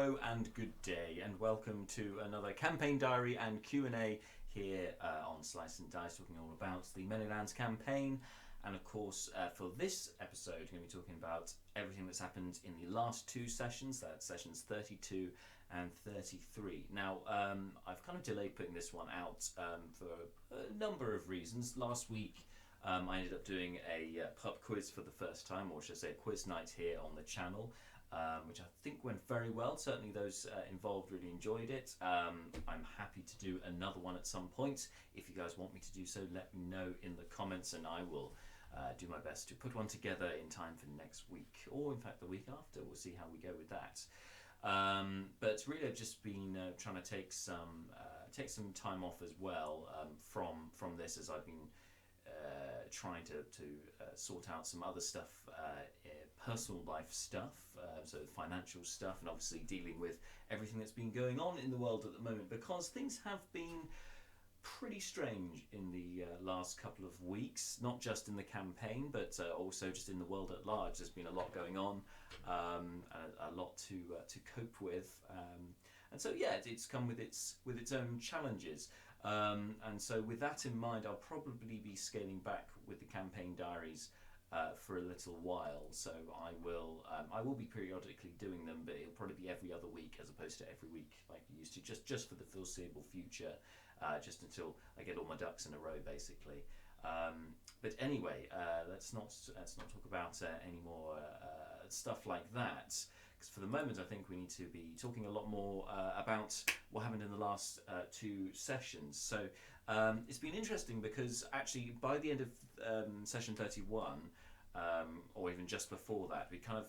Hello and good day, and welcome to another campaign diary and Q&A here on Slice and Dice, talking all about the Many Lands campaign. And of course, for this episode, we're going to be talking about everything that's happened in the last two sessions. That's sessions 32 and 33. Now, I've kind of delayed putting this one out for a number of reasons. Last week, I ended up doing a pub quiz for the first time, or should I say a quiz night here on the channel, which I think went very well. Certainly those involved really enjoyed it. I'm happy to do another one at some point. If you guys want me to do so, let me know in the comments and I will do my best to put one together in time for next week, or in fact the week after. We'll see how we go with that. But really I've just been trying to take some time off as well from this, as I've been trying to sort out some other stuff, personal life stuff, so financial stuff, and obviously dealing with everything that's been going on in the world at the moment, because things have been pretty strange in the last couple of weeks, not just in the campaign, but also just in the world at large. There's been a lot going on, a lot to cope with, and so yeah, it's come with its own challenges. And so with that in mind, I'll probably be scaling back with the campaign diaries for a little while. So I will be periodically doing them, but it'll probably be every other week as opposed to every week like we used to, just for the foreseeable future, just until I get all my ducks in a row, basically. But anyway, let's not talk about any more stuff like that, because for the moment I think we need to be talking a lot more about what happened in the last two sessions. So it's been interesting, because actually by the end of session 31, or even just before that, we kind of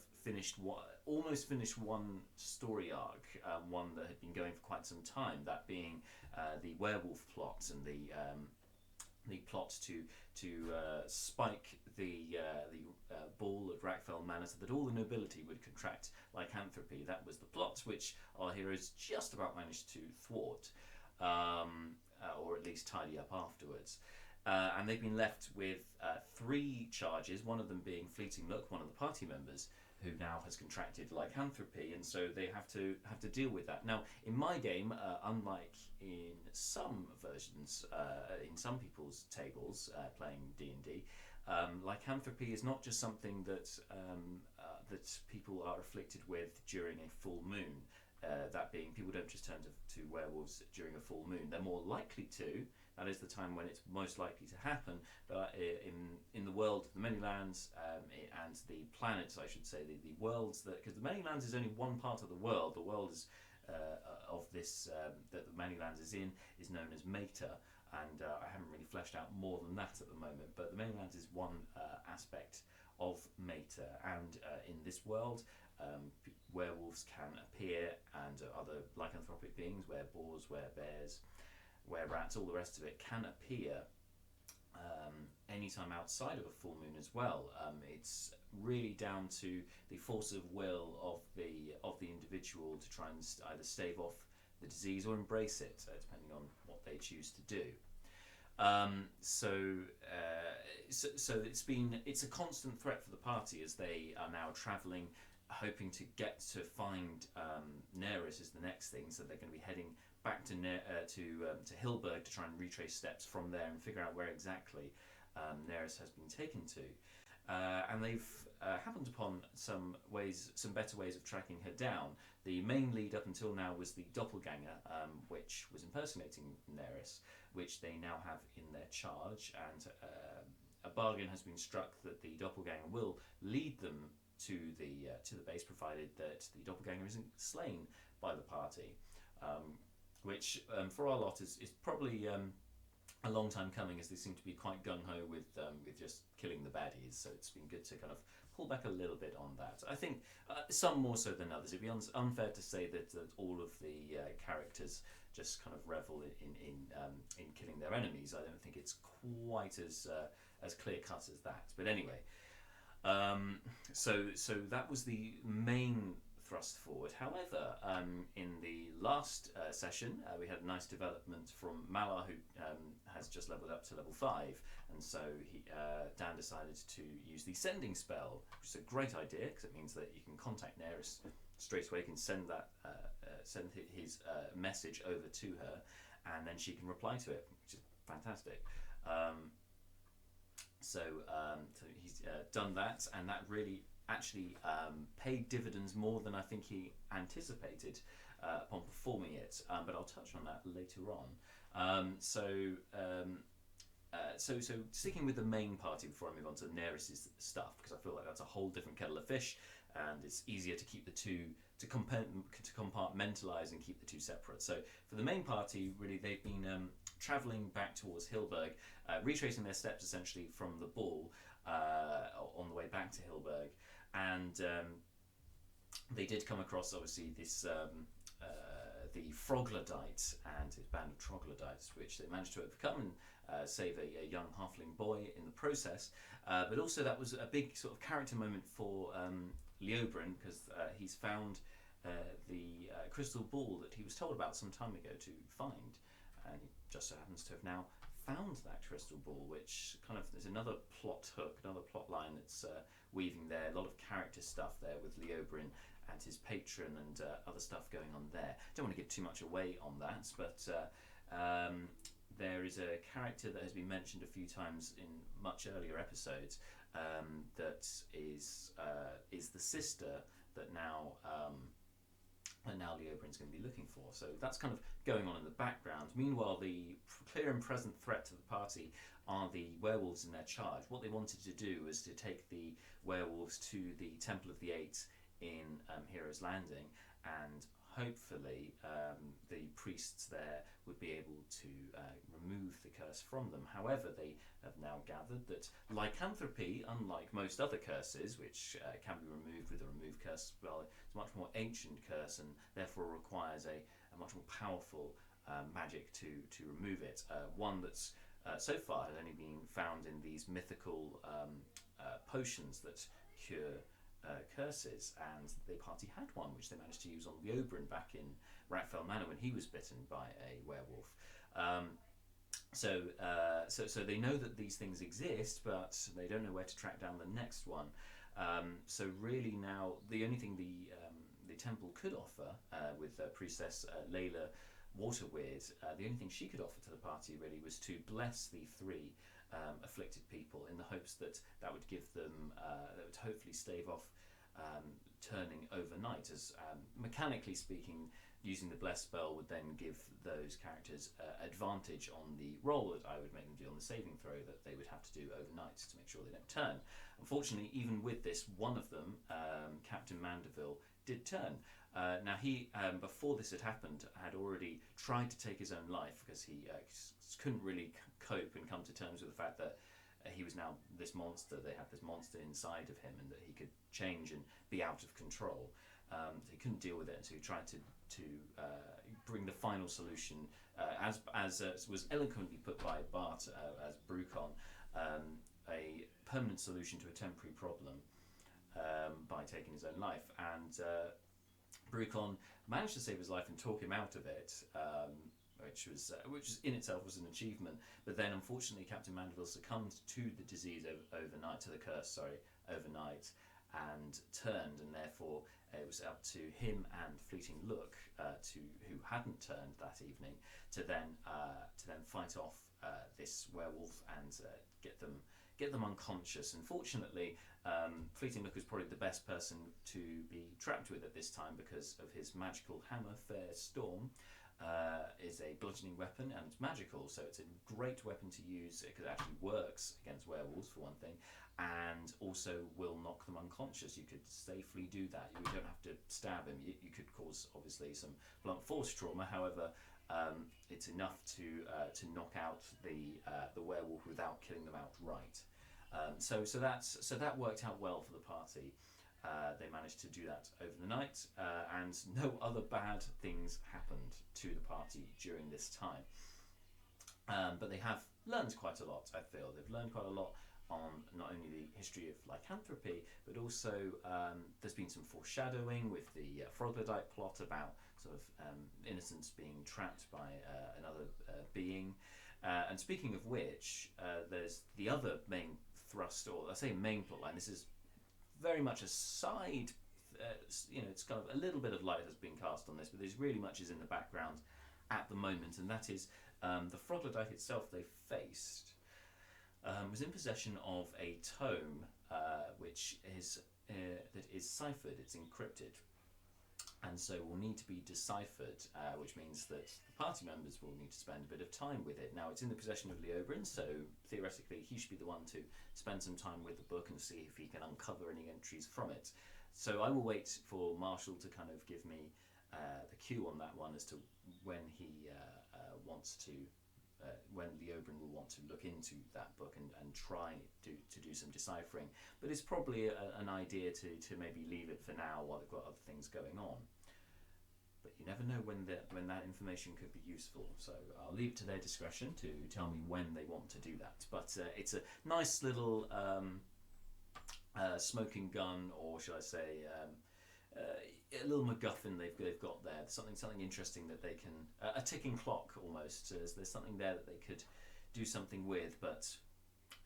almost finished one story arc, one that had been going for quite some time, that being the werewolf plot, and the plot to spike the ball at Rackfell Manor so that all the nobility would contract lycanthropy. That was the plot, which our heroes just about managed to thwart, or at least tidy up afterwards. And they've been left with three charges, one of them being Fleeting Look, one of the party members, who now has contracted lycanthropy, and so they have to deal with that. Now, in my game, unlike in some versions, in some people's tables playing D&D, lycanthropy is not just something that that people are afflicted with during a full moon. That being, people don't just turn to werewolves during a full moon. They're more likely to. That is the time when it's most likely to happen. But in the world, the Many Lands and the planets, I should say, the worlds that, because the Many Lands is only one part of the world. The world is of this that the Many Lands is in is known as Mater, and I haven't really fleshed out more than that at the moment. But the Many Lands is one aspect of Mater, and in this world, werewolves can appear, and other lycanthropic beings, wereboars, werebears, wererats, all the rest of it, can appear anytime outside of a full moon as well. It's really down to the force of will of the individual to try and either stave off the disease or embrace it, depending on what they choose to do. So it's a constant threat for the party, as they are now travelling, hoping to get to find Neris is the next thing. So they're going to be heading back to Hilberg to try and retrace steps from there and figure out where exactly Neris has been taken to. And they've happened upon some better ways of tracking her down. The main lead up until now was the doppelganger, which was impersonating Neris, which they now have in their charge, and a bargain has been struck that the doppelganger will lead them to the base, provided that the doppelganger isn't slain by the party, which for our lot is probably a long time coming, as they seem to be quite gung-ho with just killing the baddies. So it's been good to kind of pull back a little bit on that. I think some more so than others. It'd be unfair to say that all of the characters just kind of revel in killing their enemies. I don't think it's quite as clear cut as that. But anyway, so that was the main thrust forward. However, in the last session, we had a nice development from Malar, who has just leveled up to level 5, and so Dan decided to use the sending spell, which is a great idea because it means that you can contact Neris straight away can send that send his message over to her, and then she can reply to it, which is fantastic. So he's done that, and that really actually paid dividends more than I think he anticipated upon performing it. But I'll touch on that later on. So sticking with the main party before I move on to Neris's stuff, because I feel like that's a whole different kettle of fish, and it's easier to keep the two to compartmentalize and keep the two separate. So for the main party, really, they've been travelling back towards Hilberg, retracing their steps essentially from the ball on the way back to Hilberg, and they did come across obviously this the Froglodyte and his band of Troglodytes, which they managed to overcome and save a young halfling boy in the process. But also that was a big sort of character moment for Leobrin, because he's found the crystal ball that he was told about some time ago to find, and he just so happens to have now found that crystal ball, which kind of, there's another plot hook, another plot line that's weaving there, a lot of character stuff there with Leobrin and his patron and other stuff going on there. Don't want to give too much away on that, but there is a character that has been mentioned a few times in much earlier episodes that is the sister that now Leobrin's going to be looking for. So that's kind of going on in the background. Meanwhile, the clear and present threat to the party are the werewolves in their charge. What they wanted to do was to take the werewolves to the Temple of the Eight in Heroes Landing, and hopefully the priests there would be able to remove the curse from them. However, they have now gathered that lycanthropy, unlike most other curses, which can be removed with a remove curse spell, it's a much more ancient curse and therefore requires a much more powerful magic to remove it. One that's so far has only been found in these mythical potions that cure curses, and the party had one which they managed to use on Leobrin back in Ratfell Manor when he was bitten by a werewolf. So they know that these things exist, but they don't know where to track down the next one. So really now the only thing the temple could offer with Priestess Layla Waterweird, the only thing she could offer to the party really was to bless the three afflicted people, in the hopes that that would give them, that would hopefully stave off turning overnight, as mechanically speaking, using the bless spell would then give those characters advantage on the roll that I would make them do on the saving throw that they would have to do overnight to make sure they don't turn. Unfortunately, even with this, one of them, Captain Mandeville, did turn. Now he, before this had happened, had already tried to take his own life because he couldn't really cope and come to terms with the fact that he was now this monster. They had this monster inside of him, and that he could change and be out of control. He couldn't deal with it, so he tried to bring the final solution, as was eloquently put by Bart as Brucon, a permanent solution to a temporary problem by taking his own life. And Brucon managed to save his life and talk him out of it, which in itself was an achievement. But then, unfortunately, Captain Mandeville succumbed to the disease overnight, to the curse, overnight, and turned, and therefore it was up to him and Fleeting Look, who hadn't turned that evening, to then fight off this werewolf and get them unconscious. Unfortunately, Fleeting Look is probably the best person to be trapped with at this time, because of his magical hammer. Fair Storm is a bludgeoning weapon, and it's magical, so it's a great weapon to use. It actually works against werewolves, for one thing, and also will knock them unconscious. You could safely do that. You don't have to stab him. You could cause, obviously, some blunt force trauma. However, it's enough to knock out the werewolf without killing them outright. So that worked out well for the party. They managed to do that over the night, and no other bad things happened to the party during this time. But they have learned quite a lot, I feel. They've learned quite a lot on not only the history of lycanthropy, but also there's been some foreshadowing with the Froglodyte plot about sort of innocents being trapped by another being. And speaking of which, there's the other main thrust, or I say main plotline. This is very much a side it's kind of a little bit of light has been cast on this, but there's really much is in the background at the moment, and that is the Froglodyte itself they faced was in possession of a tome which is that is ciphered, it's encrypted, and so will need to be deciphered, which means that the party members will need to spend a bit of time with it. Now, it's in the possession of Leobrin, so theoretically he should be the one to spend some time with the book and see if he can uncover any entries from it. So I will wait for Marshall to kind of give me the cue on that one as to when he wants to, when Leobrin will want to look into that book and try to do some deciphering. But it's probably an idea to maybe leave it for now while they've got other things going on. But you never know when that information could be useful. So I'll leave it to their discretion to tell me when they want to do that. But it's a nice little smoking gun, or should I say, a little MacGuffin they've got there. Something interesting that they can, a ticking clock almost. There's something there that they could do something with. But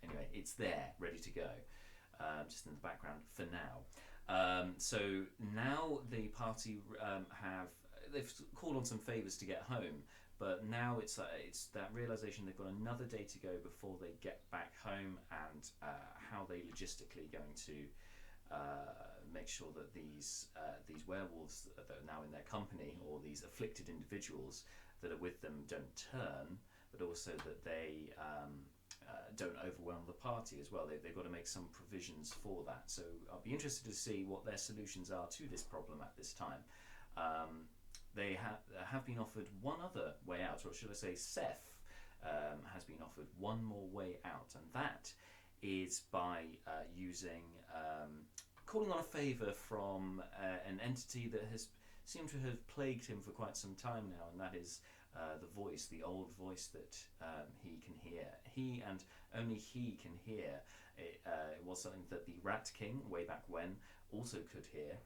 anyway, it's there, ready to go, just in the background for now. So now the party they've called on some favours to get home, but now it's that realisation they've got another day to go before they get back home, and how they logistically going to make sure that these werewolves that are now in their company, or these afflicted individuals that are with them, don't turn, but also that they don't overwhelm the party as well. They've got to make some provisions for that. So I'll be interested to see what their solutions are to this problem at this time. They have been offered one other way out, or should I say Seth has been offered one more way out, and that is by calling on a favour from an entity that has seemed to have plagued him for quite some time now, and that is the voice, the old voice that he can hear. He and only he can hear. It was something that the Rat King, way back when, also could hear,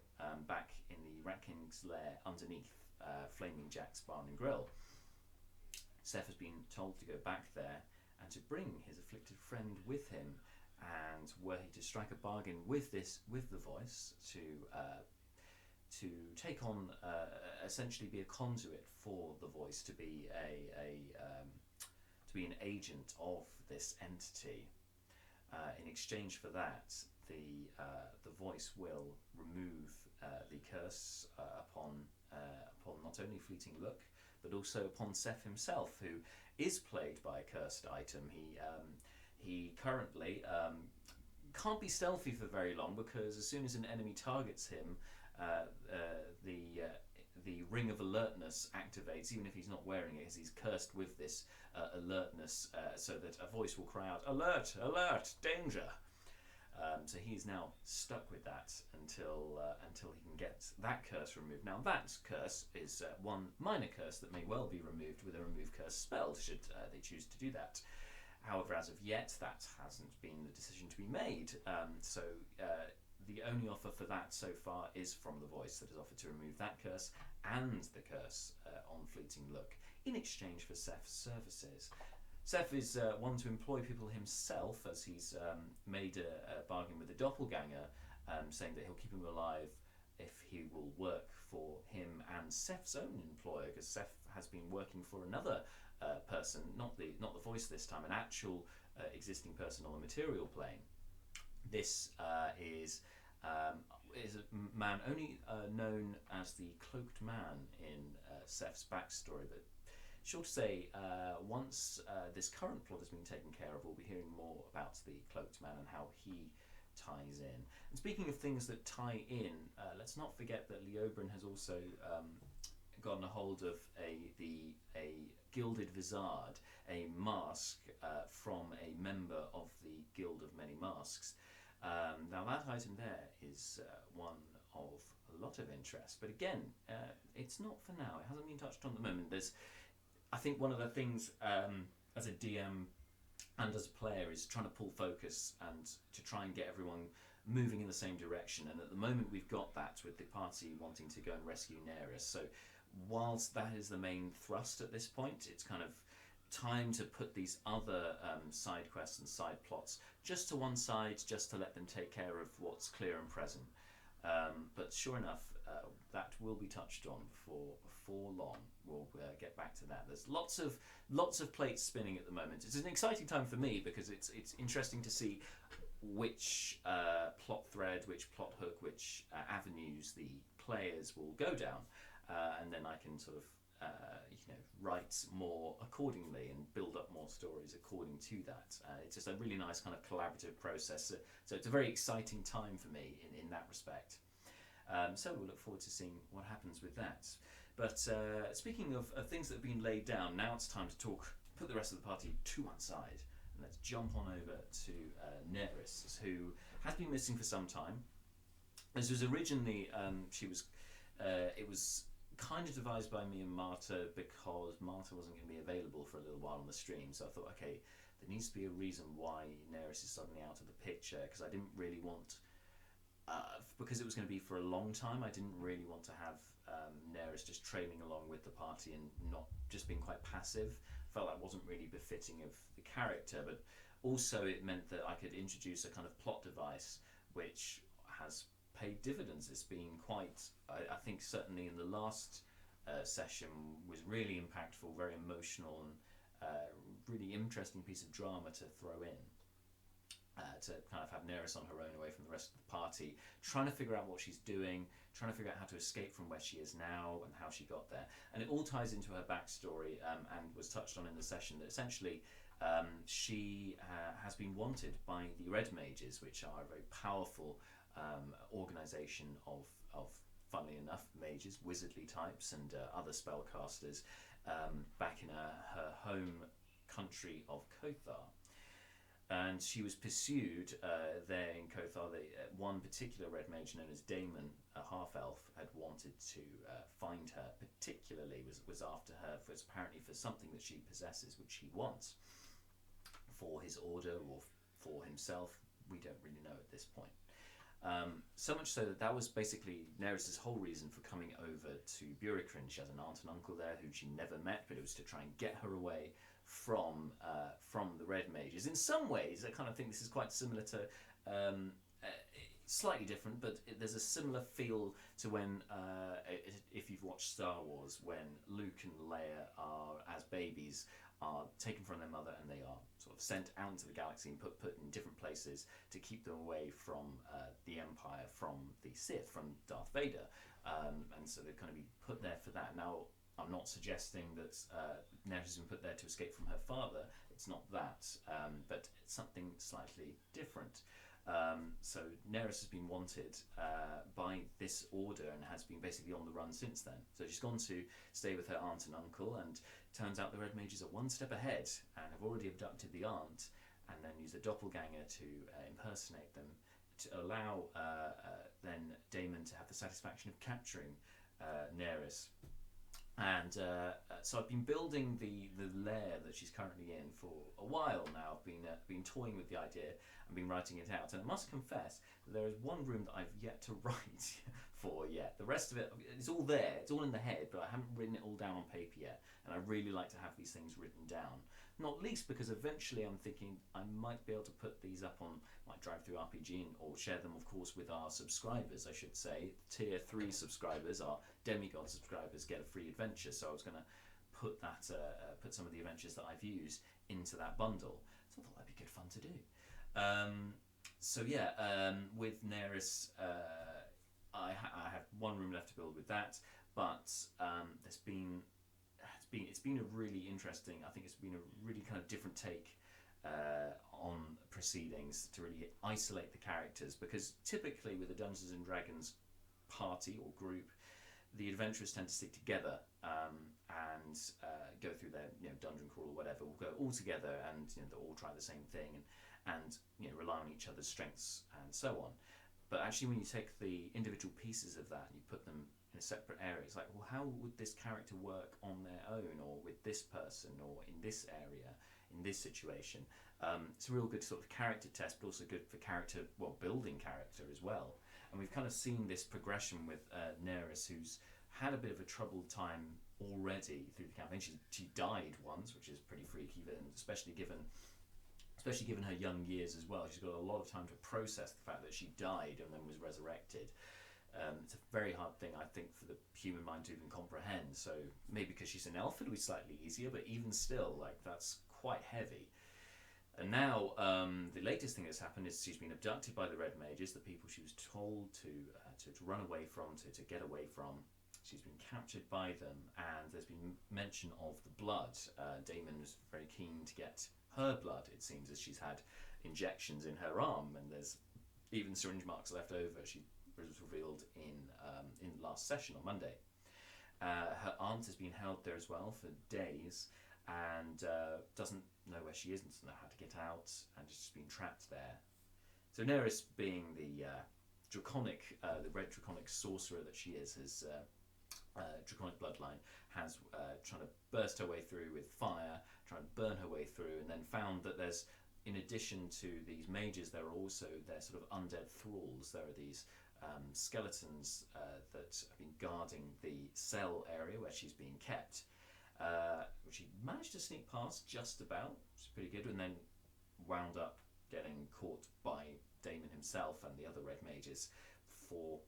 back in the Rat King's lair underneath Flaming Jack's Barn and Grill. Seth has been told to go back there and to bring his afflicted friend with him, and were he to strike a bargain with the voice to take on, essentially be a conduit for the voice, to be an agent of this entity. In exchange for that, the voice will remove the curse upon not only Fleeting Look, but also upon Seth himself, who is plagued by a cursed item. He currently can't be stealthy for very long, because as soon as an enemy targets him, the ring of alertness activates, even if he's not wearing it, as he's cursed with this alertness, so that a voice will cry out, "Alert! Alert! Danger!" So he's now stuck with that until he can get that curse removed. Now that curse is one minor curse that may well be removed with a remove curse spell, should they choose to do that. However, as of yet, that hasn't been the decision to be made. So the only offer for that so far is from the voice, that has offered to remove that curse and the curse on Fleeting Look in exchange for Seth's services. Seth is one to employ people himself, as he's made a bargain with a doppelganger, saying that he'll keep him alive if he will work for him and Seth's own employer, because Seth has been working for another person, not the voice this time, an actual existing person on the material plane. This is a man only known as the Cloaked Man in Seth's backstory, but sure to say, once this current plot has been taken care of, we'll be hearing more about the Cloaked Man and how he ties in. And speaking of things that tie in, let's not forget that Leobrin has also gotten a hold of a gilded vizard, a mask from a member of the Guild of Many Masks. Now that item there is one of a lot of interest, but again, it's not for now. It hasn't been touched on at the moment. I think one of the things as a DM and as a player is trying to pull focus and to try and get everyone moving in the same direction, and at the moment we've got that with the party wanting to go and rescue Neris. So whilst that is the main thrust at this point, it's kind of time to put these other side quests and side plots just to one side, just to let them take care of what's clear and present. But sure enough, that will be touched on before long. We'll get back to that. There's lots of plates spinning at the moment. It's an exciting time for me because it's interesting to see which plot thread, which plot hook, which avenues the players will go down, and then I can sort of write more accordingly and build up more stories according to that. It's just a really nice kind of collaborative process. So it's a very exciting time for me in that respect. So we'll look forward to seeing what happens with that. But speaking of things that have been laid down, now it's time to put the rest of the party to one side, and let's jump on over to Nerys, who has been missing for some time. This was originally, it was kind of devised by me and Marta because Marta wasn't going to be available for a little while on the stream. So I thought, okay, there needs to be a reason why Nerys is suddenly out of the picture, because I didn't really want, because it was going to be for a long time, I didn't really want to have Nerys just trailing along with the party and not just being quite passive. Felt that wasn't really befitting of the character, but also it meant that I could introduce a kind of plot device which has paid dividends. It's been quite, I think certainly in the last session was really impactful, very emotional, and really interesting piece of drama to throw in. To kind of have Nerys on her own away from the rest of the party, trying to figure out what she's doing, trying to figure out how to escape from where she is now and how she got there. And it all ties into her backstory, and was touched on in the session that essentially she has been wanted by the Red Mages, which are a very powerful organisation of, funnily enough, mages, wizardly types, and other spellcasters back in her home country of Kothar. And she was pursued there in Kothar. One particular red mage known as Damon, a half-elf, had wanted to find her, particularly was after her apparently for something that she possesses, which he wants for his order or for himself. We don't really know at this point. So much so that was basically Nerys' whole reason for coming over to Burikrin. She has an aunt and uncle there who she never met, but it was to try and get her away from the Red Mages. In some ways, I kind of think this is quite similar to, slightly different, but there's a similar feel to when, if you've watched Star Wars, when Luke and Leia are, as babies, are taken from their mother and they are sort of sent out into the galaxy and put in different places to keep them away from the Empire, from the Sith, from Darth Vader. And so they're going to be put there for that. Now, I'm not suggesting that Nerys has been put there to escape from her father. It's not that, but it's something slightly different. So Nerys has been wanted by this order and has been basically on the run since then. So she's gone to stay with her aunt and uncle, and turns out the Red Mages are one step ahead and have already abducted the aunt and then used a doppelganger to impersonate them, to allow then Damon to have the satisfaction of capturing Nerys. And so I've been building the lair that she's currently in for a while now. I've been toying with the idea and been writing it out. And I must confess that there is one room that I've yet to write for yet. The rest of it, it's all there. It's all in the head, but I haven't written it all down on paper yet. And I really like to have these things written down. Not least because eventually I'm thinking I might be able to put these up on like Drive-Thru RPG or share them, of course, with our subscribers, I should say. Tier 3 subscribers, our demigod subscribers, get a free adventure. So I was going to put that, put some of the adventures that I've used into that bundle. So I thought that'd be good fun to do. With Nerys, I have one room left to build with that, but it's been a really interesting. I think it's been a really kind of different take on proceedings to really isolate the characters, because typically with a Dungeons and Dragons party or group, the adventurers tend to stick together and go through their dungeon crawl or whatever. We'll go all together and they'll all try the same thing and rely on each other's strengths and so on. But actually, when you take the individual pieces of that and you put them in a separate area, it's like, well, how would this character work on their own, or with this person, or in this area, in this situation? It's a real good sort of character test, but also good for building character as well. And we've kind of seen this progression with Nerys, who's had a bit of a troubled time already through the campaign. She died once, which is pretty freaky, especially given her young years as well. She's got a lot of time to process the fact that she died and then was resurrected. It's a very hard thing, I think, for the human mind to even comprehend. So maybe because she's an elf, it'll be slightly easier, but even still, like, that's quite heavy. And now, the latest thing that's happened is she's been abducted by the Red Mages, the people she was told to run away from, to get away from. She's been captured by them, and there's been mention of the blood. Damon was very keen to get her blood, it seems, as she's had injections in her arm, and there's even syringe marks left over. She was revealed in last session on Monday. Her aunt has been held there as well for days, and doesn't know where she is and doesn't know how to get out, and has just been trapped there. So Nerys, being the red draconic sorcerer that she is, has draconic bloodline, has trying to burst her way through with fire, trying to burn her way through, and then found that there's, in addition to these mages, there are also their sort of undead thralls. There are these skeletons that have been guarding the cell area where she's being kept, which she managed to sneak past just about, which is pretty good, and then wound up getting caught by Damon himself and the other red mages for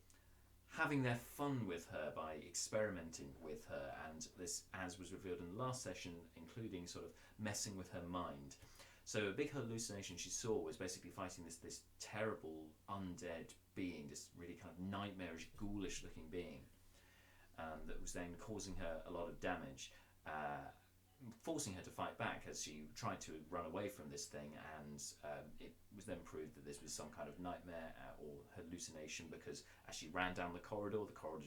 having their fun with her by experimenting with her, and this, as was revealed in the last session, including sort of messing with her mind. So a big hallucination she saw was basically fighting this terrible undead being, this really kind of nightmarish, ghoulish looking being, that was then causing her a lot of damage, forcing her to fight back as she tried to run away from this thing, and it was then proved that this was some kind of nightmare or hallucination, because as she ran down the corridor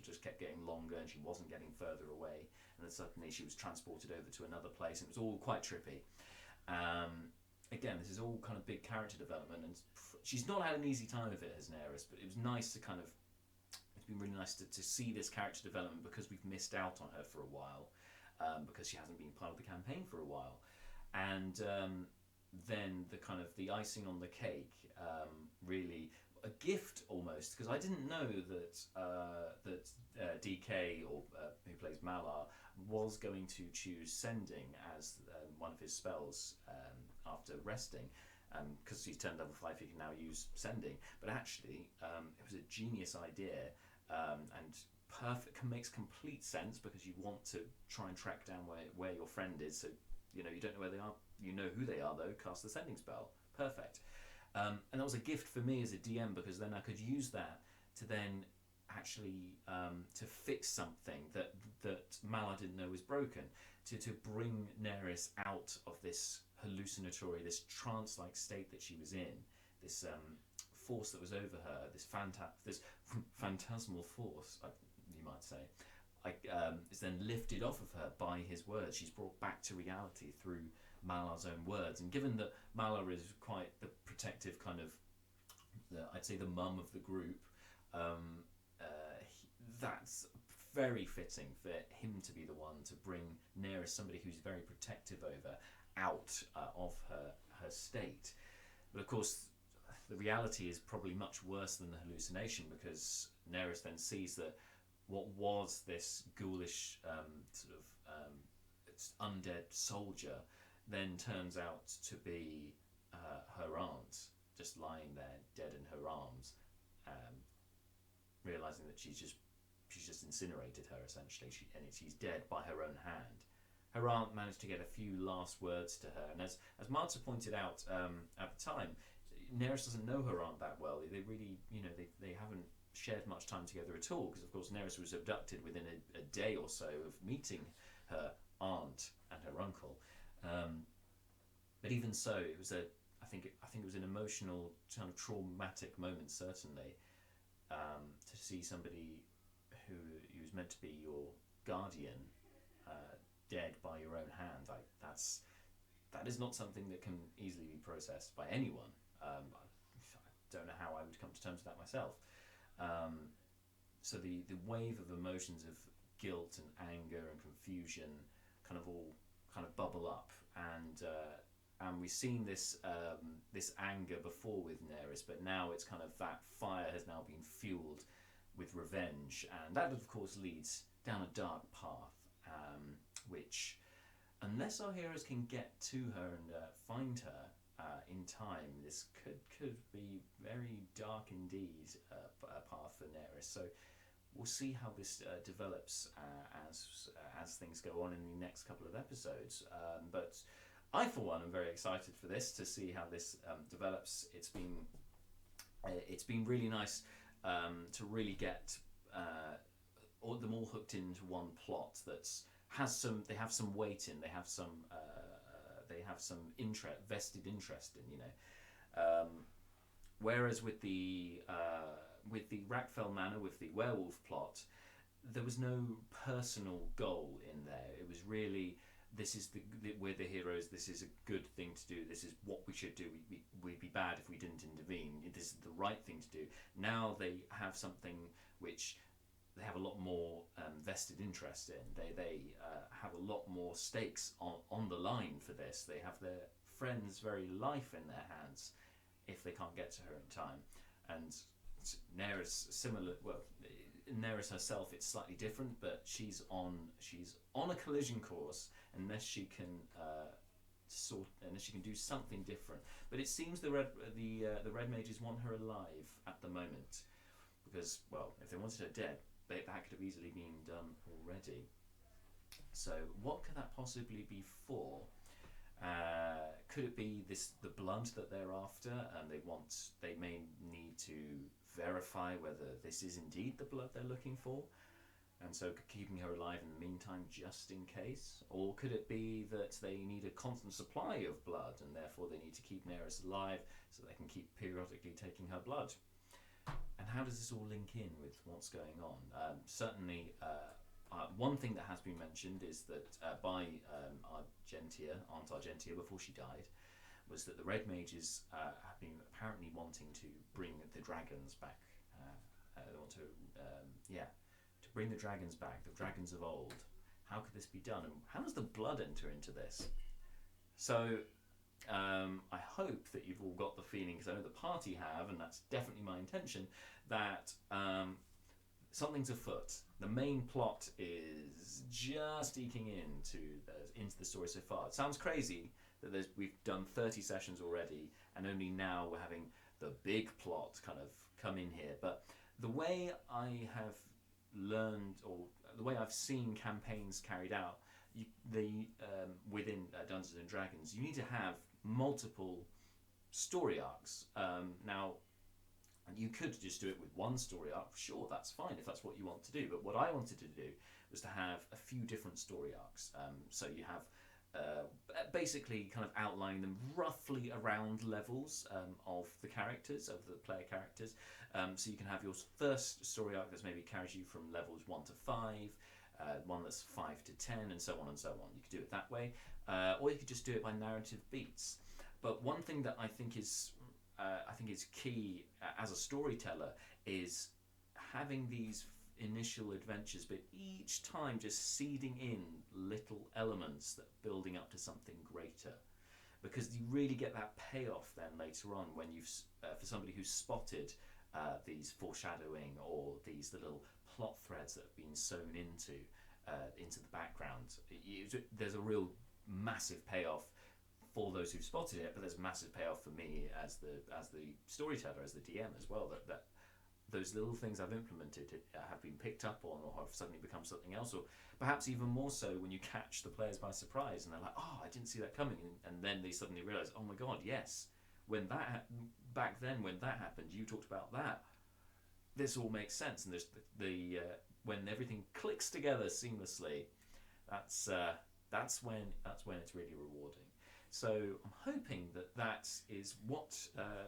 just kept getting longer and she wasn't getting further away, and then suddenly she was transported over to another place, and it was all quite trippy. Again, this is all kind of big character development, and she's not had an easy time of it as Nerys, but it was nice to kind of, it's been really nice to see this character development, because we've missed out on her for a while, because she hasn't been part of the campaign for a while. And then the kind of the icing on the cake, really a gift almost, because I didn't know that DK, or who plays Malar, was going to choose Sending as one of his spells after resting, because he's turned level 5, he can now use Sending. But actually, it was a genius idea, and makes complete sense, because you want to try and track down where your friend is. So you don't know where they are, you know who they are though, cast the Sending spell. Perfect. And that was a gift for me as a DM, because then I could use that to then actually to fix something that Malar didn't know was broken, to bring Nerys out of this hallucinatory, this trance-like state that she was in, this force that was over her, this phantasmal force, you might say, is then lifted off of her by his words. She's brought back to reality through Malar's own words. And given that Malar is quite the protective kind of, I'd say the mum of the group, that's very fitting for him to be the one to bring Nerys, somebody who's very protective over, out of her state. But of course, the reality is probably much worse than the hallucination, because Nerys then sees that what was this ghoulish undead soldier then turns out to be her aunt, just lying there dead in her arms, realizing that she's just incinerated her, essentially, she's dead by her own hand. Her aunt managed to get a few last words to her, and as Marta pointed out at the time, Nerys doesn't know her aunt that well. They really, they haven't shared much time together at all, because of course Nerys was abducted within a day or so of meeting her aunt and her uncle. But even so, it was I think it was an emotional, kind of traumatic moment, certainly, to see somebody who was meant to be your guardian dead by your own hand. That is not something that can easily be processed by anyone. I don't know how I would come to terms with that myself. So the wave of emotions of guilt and anger and confusion kind of all kind of bubble up, and we've seen this anger before with Nerys, but now it's kind of, that fire has now been fueled with revenge, and that of course leads down a dark path, which, unless our heroes can get to her and find her, in time, this could be very dark indeed, a path for Neris. So we'll see how this develops as things go on in the next couple of episodes. But I, for one, am very excited for this, to see how this develops. It's been really nice to really get them all hooked into one plot they have some weight in, they have some vested interest in, whereas with the Rackfell Manor, with the werewolf plot, there was no personal goal in there. It was really, we're the heroes, this is a good thing to do, this is what we should do, we'd be bad if we didn't intervene, this is the right thing to do. Now they have something which they have a lot more vested interest in. They have a lot more stakes on the line for this. They have their friend's very life in their hands if they can't get to her in time. And Neris, Neris herself, it's slightly different, but she's on a collision course unless she can do something different. But it seems the red mages want her alive at the moment, because, well, if they wanted her dead, that could have easily been done already. So what could that possibly be for? Could it be the blood that they're after, and they may need to verify whether this is indeed the blood they're looking for, and so keeping her alive in the meantime just in case? Or could it be that they need a constant supply of blood, and therefore they need to keep Neris alive so they can keep periodically taking her blood? And how does this all link in with what's going on? Certainly, one thing that has been mentioned is that by Aunt Argentia, before she died, was that the Red Mages have been apparently wanting to bring the dragons back. They want to bring the dragons back, the dragons of old. How could this be done? And how does the blood enter into this? So I hope that you've all got the feeling, because I know the party have, and that's definitely my intention, that something's afoot. The main plot is just eking into the story so far. It sounds crazy that we've done 30 sessions already, and only now we're having the big plot kind of come in here. But the way I have learned, or the way I've seen campaigns carried out, within Dungeons and Dragons, you need to have multiple story arcs. Now, you could just do it with one story arc. Sure, that's fine if that's what you want to do. But what I wanted to do was to have a few different story arcs. So you have basically kind of outlining them roughly around levels of the characters, of the player characters. So you can have your first story arc that's maybe carries you from levels 1 to 5, one that's 5 to 10, and so on and so on. You could do it that way, or you could just do it by narrative beats. But one thing that I think is key as a storyteller is having these initial adventures, but each time just seeding in little elements that are building up to something greater, because you really get that payoff then later on when you've for somebody who's spotted these foreshadowing or these little plot threads that have been sewn into the background. There's a real massive payoff for those who've spotted it, but there's a massive payoff for me as the storyteller, as the DM as well, that those little things I've implemented have been picked up on, or have suddenly become something else, or perhaps even more so when you catch the players by surprise and they're like, oh, I didn't see that coming, and then they suddenly realise, oh my god, yes, when that back then when that happened, you talked about that. This all makes sense, and there's when everything clicks together seamlessly, that's when it's really rewarding. So I'm hoping that is what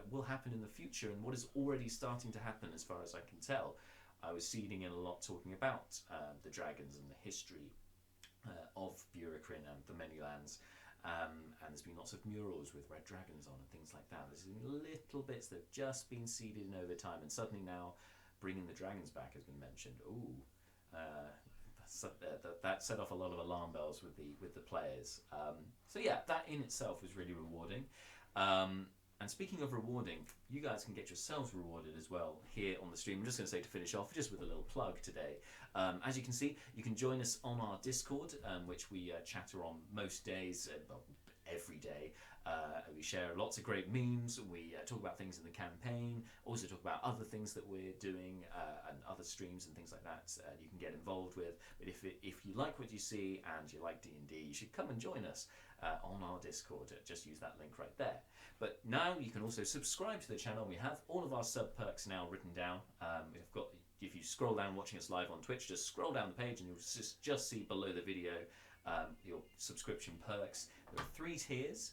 will happen in the future, and what is already starting to happen as far as I can tell. I was seeding in a lot talking about the dragons and the history of Burikrin and the many lands, and there's been lots of murals with red dragons on and things like that. There's been little bits that have just been seeded in over time, and suddenly now bringing the dragons back has been mentioned. That set off a lot of alarm bells with the players. So yeah, that in itself was really rewarding. And speaking of rewarding, you guys can get yourselves rewarded as well here on the stream. I'm just going to say, to finish off, just with a little plug today. As you can see, you can join us on our Discord, which we chatter on most days, well, every day. We share lots of great memes. We talk about things in the campaign. Also talk about other things that we're doing and other streams and things like that. You can get involved with. But if you like what you see and you like D&D, you should come and join us on our Discord. Just use that link right there. But now you can also subscribe to the channel. We have all of our sub perks now written down. We've got. If you scroll down watching us live on Twitch, just scroll down the page and you'll just see below the video your subscription perks. There are 3 tiers.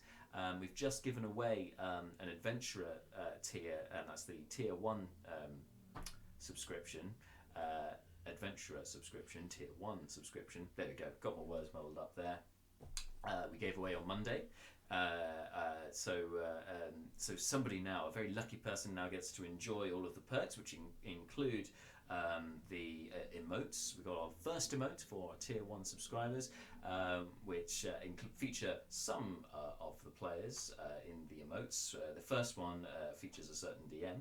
We've just given away an adventurer tier, and that's the tier 1 subscription. Adventurer subscription, tier 1 subscription. There we go, got my words muddled up there. We gave away on Monday. So somebody now, a very lucky person now, gets to enjoy all of the perks, which include the emotes. We've got our first emote for our tier 1 subscribers, which feature some of the players in the emotes. The first one features a certain DM.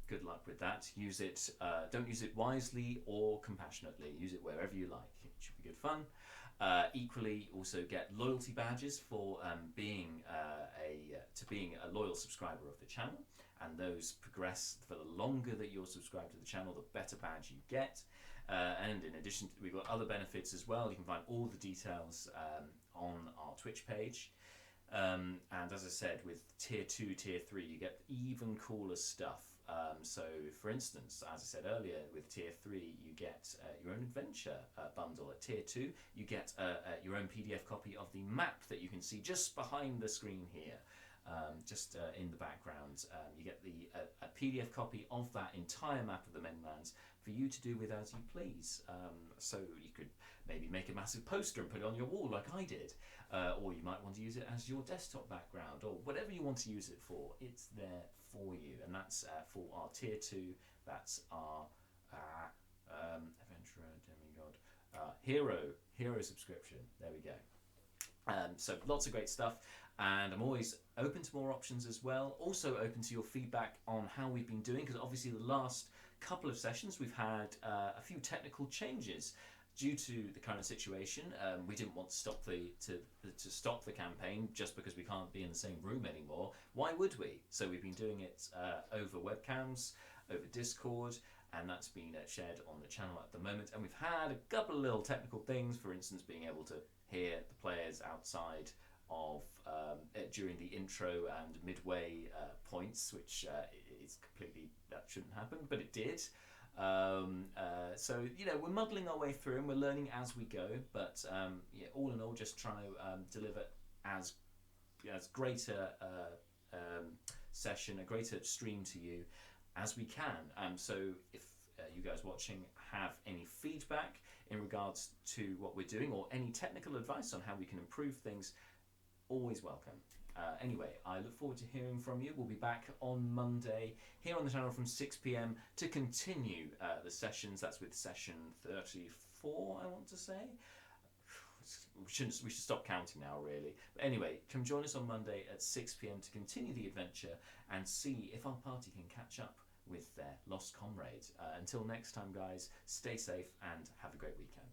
Good luck with that. Use it. Don't use it wisely or compassionately. Use it wherever you like. It should be good fun. Equally, also get loyalty badges for being a loyal subscriber of the channel, and those progress for the longer that you're subscribed to the channel, the better badge you get. And in addition, we've got other benefits as well. You can find all the details on our Twitch page. And as I said, with tier 2, tier 3, you get even cooler stuff. So, for instance, as I said earlier, with tier 3, you get your own adventure bundle. At tier 2, you get your own PDF copy of the map that you can see just behind the screen here, just in the background. You get a PDF copy of that entire map of the Menlands for you to do with as you please. So you could maybe make a massive poster and put it on your wall like I did, or you might want to use it as your desktop background, or whatever you want to use it for. It's there for you, and that's for our tier 2. That's our adventurer, demigod, hero subscription. There we go. So lots of great stuff, and I'm always open to more options as well. Also open to your feedback on how we've been doing, because obviously the last couple of sessions we've had a few technical changes due to the current situation. We didn't want to stop the campaign just because we can't be in the same room anymore. Why would we? So we've been doing it over webcams, over Discord, and that's been shared on the channel at the moment. And we've had a couple of little technical things, for instance, being able to hear the players outside of during the intro and midway points, which is completely, that shouldn't happen, but it did. So we're muddling our way through and we're learning as we go, but all in all, just trying to deliver as great a session, a greater stream to you as we can. So if you guys watching have any feedback in regards to what we're doing, or any technical advice on how we can improve things, always welcome. Anyway, I look forward to hearing from you. We'll be back on Monday here on the channel from 6 PM to continue the sessions. That's with session 34, I want to say. We should stop counting now, really. But anyway, come join us on Monday at 6 PM to continue the adventure and see if our party can catch up with their lost comrades. Until next time, guys, stay safe and have a great weekend.